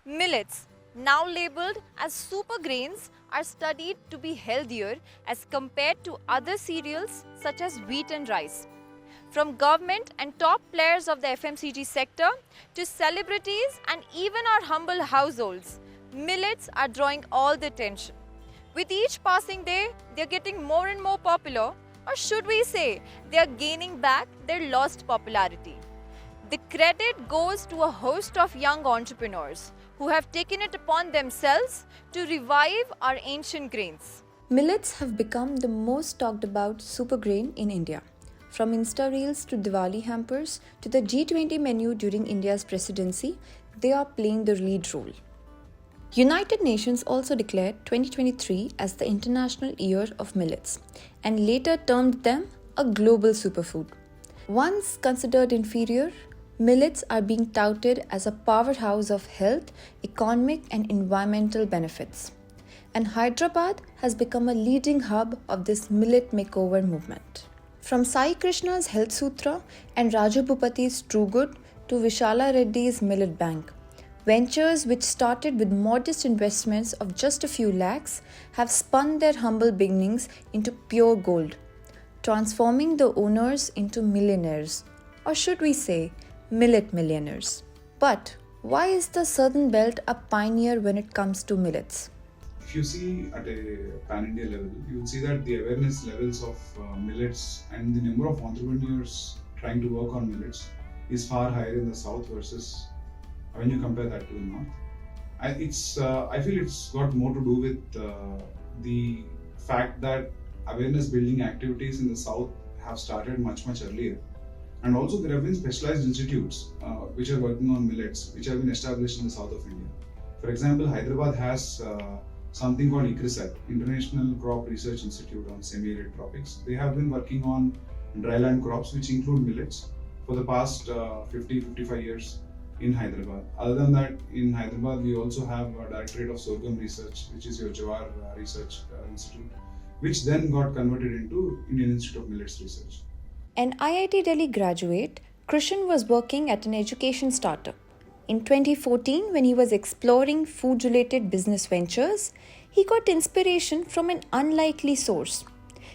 Millets, now labeled as supergrains, are studied to be healthier as compared to other cereals such as wheat and rice. From government and top players of the FMCG sector to celebrities and even our humble households, millets are drawing all the attention. With each passing day, they are getting more and more popular, or should we say, they are gaining back their lost popularity. The credit goes to a host of young entrepreneurs who have taken it upon themselves to revive our ancient grains. Millets have become the most talked about supergrain in India. From Insta Reels to Diwali hampers to the G20 menu during India's presidency, they are playing the lead role. United Nations also declared 2023 as the International Year of Millets and later termed them a global superfood. Once considered inferior, millets are being touted as a powerhouse of health, economic, and environmental benefits. And Hyderabad has become a leading hub of this millet makeover movement. From Sai Krishna's Health Sutra and Raju Bhupati's True Good to Vishala Reddy's Millet Bank, ventures which started with modest investments of just a few lakhs have spun their humble beginnings into pure gold, transforming the owners into millionaires, or should we say, millet millionaires. But why is the Southern Belt a pioneer when it comes to millets? If you see at a pan-India level, you will see that the awareness levels of millets and the number of entrepreneurs trying to work on millets is far higher in the south versus when you compare that to the north. I feel it's got more to do with the fact that awareness building activities in the south have started much earlier. And also there have been specialized institutes which are working on millets, which have been established in the south of India. For example, Hyderabad has something called ICRISAT, International Crop Research Institute on Semi-Arid Tropics. They have been working on dryland crops which include millets for the past 50-55 years in Hyderabad. Other than that, in Hyderabad we also have a Directorate of Sorghum Research, which is your Jawar Research Institute, which then got converted into Indian Institute of Millets Research. An IIT Delhi graduate, Krishan was working at an education startup. In 2014, when he was exploring food-related business ventures, he got inspiration from an unlikely source: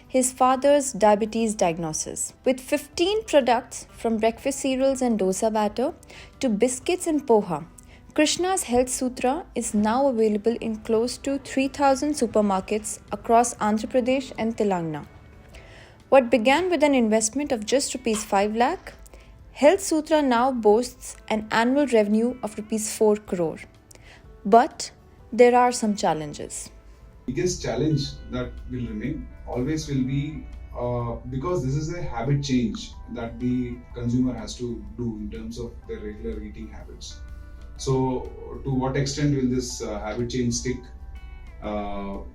his father's diabetes diagnosis. With 15 products from breakfast cereals and dosa batter to biscuits and poha, Krishna's Health Sutra is now available in close to 3,000 supermarkets across Andhra Pradesh and Telangana. What began with an investment of just Rs 5 lakh, Health Sutra now boasts an annual revenue of Rs 4 crore. But there are some challenges. Biggest challenge that will remain always will be because this is a habit change that the consumer has to do in terms of their regular eating habits. So to what extent will this habit change stick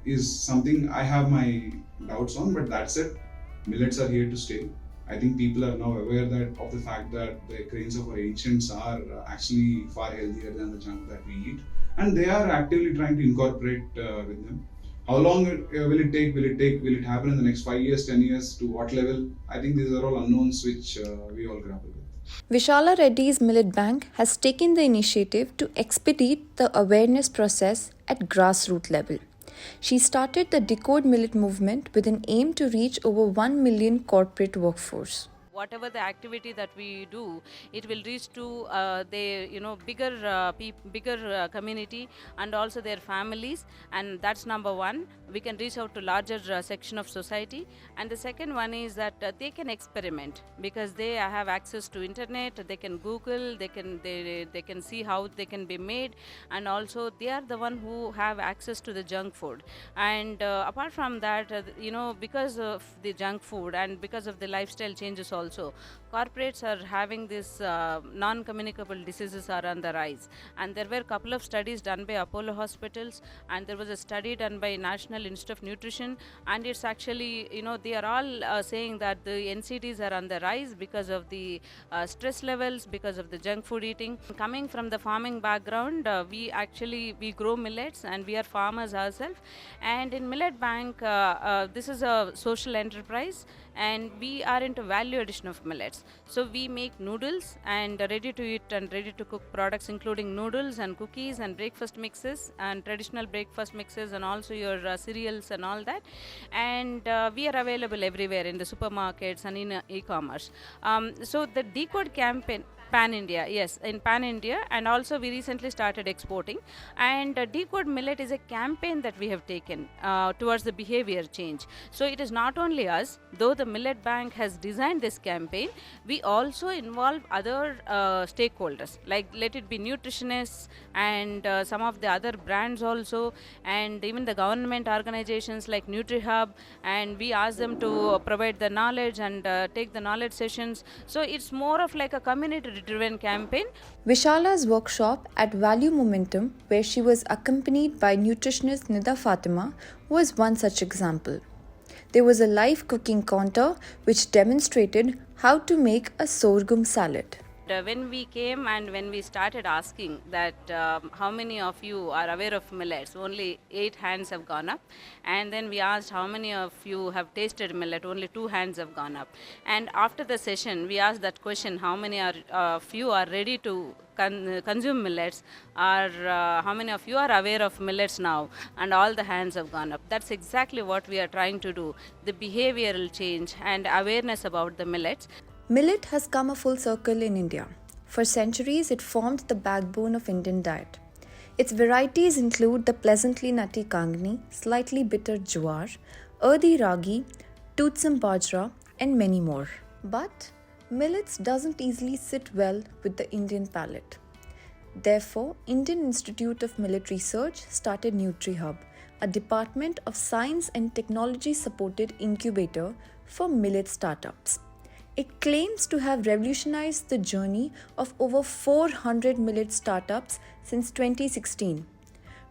is something I have my doubts on, but that said, millets are here to stay. I think people are now aware of the fact that the grains of our ancients are actually far healthier than the junk that we eat, and they are actively trying to incorporate with them. How long will it take? Will it happen in the next 5 years, 10 years? To what level? I think these are all unknowns which we all grapple with. Vishala Reddy's Millet Bank has taken the initiative to expedite the awareness process at grassroots level. She started the Decode Millet movement with an aim to reach over 1 million corporate workforce. Whatever the activity that we do, it will reach to bigger community and also their families, and that's number one. We can reach out to larger section of society, and the second one is that they can experiment because they have access to internet. They can Google, they can see how they can be made, and also they are the one who have access to the junk food. And apart from that, because of the junk food and because of the lifestyle changes also, corporates are having this non-communicable diseases are on the rise. And there were a couple of studies done by Apollo hospitals, and there was a study done by National Institute of Nutrition, and it's actually, they are all saying that the NCDs are on the rise because of the stress levels, because of the junk food eating. Coming from the farming background, we grow millets and we are farmers ourselves. And in Millet Bank, this is a social enterprise, and we are into value addition of millets. So we make noodles and ready to eat and ready to cook products, including noodles and cookies and breakfast mixes and traditional breakfast mixes, and also your cereals and all that. And we are available everywhere in the supermarkets and in e-commerce. So the decode campaign pan India, yes, in pan India, and also we recently started exporting. And decode millet is a campaign that we have taken towards the behavior change. So it is not only us, though the Millet Bank has designed this campaign, we also involve other stakeholders, like let it be nutritionists and some of the other brands also, and even the government organizations like NutriHub, and we ask them to provide the knowledge and take the knowledge sessions. So it's more of like a community-driven campaign. Vishala's workshop at Value Momentum, where she was accompanied by nutritionist Nida Fatima, was one such example. There was a live cooking counter which demonstrated how to make a sorghum salad. When we came and when we started asking that how many of you are aware of millets, only 8 hands have gone up. And then we asked how many of you have tasted millet, only 2 hands have gone up. And after the session, we asked that question, how many of you are ready to consume millets, or how many of you are aware of millets now, and all the hands have gone up. That's exactly what we are trying to do, the behavioral change and awareness about the millets. Millet has come a full circle in India. For centuries, it formed the backbone of Indian diet. Its varieties include the pleasantly nutty kangni, slightly bitter jowar, earthy ragi, toothsome bajra, and many more. But millets doesn't easily sit well with the Indian palate. Therefore, Indian Institute of Millet Research started NutriHub, a department of science and technology-supported incubator for millet startups. It claims to have revolutionized the journey of over 400 millet startups since 2016,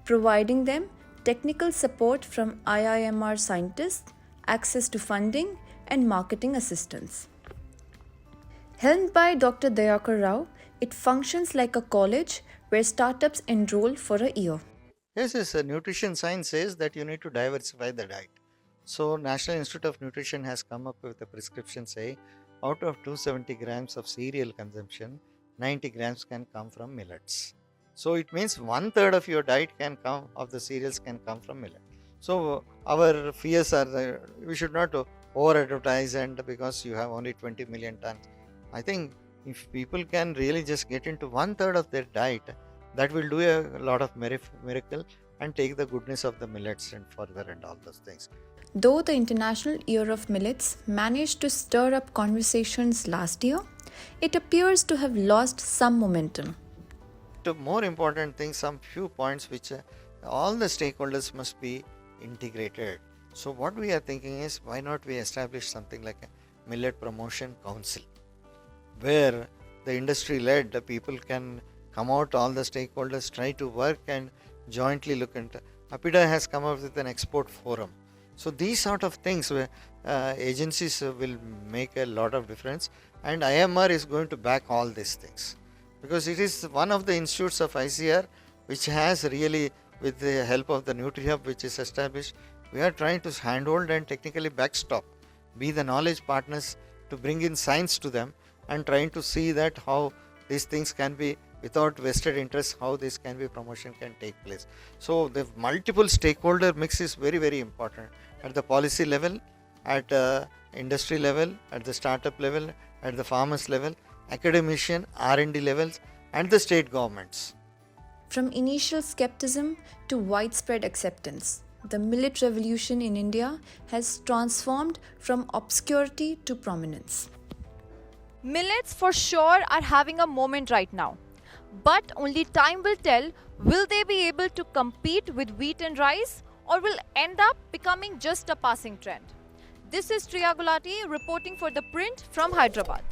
providing them technical support from IIMR scientists, access to funding, and marketing assistance. Helmed by Dr. Dayakar Rao, it functions like a college where startups enroll for a year. Yes, nutrition science says that you need to diversify the diet. So National Institute of Nutrition has come up with a prescription saying out of 270 grams of cereal consumption, 90 grams can come from millets. So it means 1/3 of your diet can come, of the cereals can come from millet. So our fears are we should not over advertise, and because you have only 20 million tons. I think if people can really just get into 1/3 of their diet, that will do a lot of miracle and take the goodness of the millets and further and all those things. Though the International Year of Millets managed to stir up conversations last year, it appears to have lost some momentum. The more important thing, some few points which all the stakeholders must be integrated. So what we are thinking is, why not we establish something like a Millet Promotion Council, where the industry led, the people can come out, all the stakeholders try to work and jointly look into. APIDA has come up with an export forum. So these sort of things where agencies will make a lot of difference, and IMR is going to back all these things, because it is one of the institutes of ICR which has really, with the help of the NutriHub which is established, we are trying to handhold and technically backstop, be the knowledge partners to bring in science to them, and trying to see that how these things can be, without vested interest, how this can be, promotion can take place. So the multiple stakeholder mix is very, very important at the policy level, at industry level, at the startup level, at the farmers level, academician, R&D levels, and the state governments. From initial skepticism to widespread acceptance, the millet revolution in India has transformed from obscurity to prominence. Millets for sure are having a moment right now. But only time will tell, will they be able to compete with wheat and rice, or will end up becoming just a passing trend? This is Triya Gulati reporting for ThePrint from Hyderabad.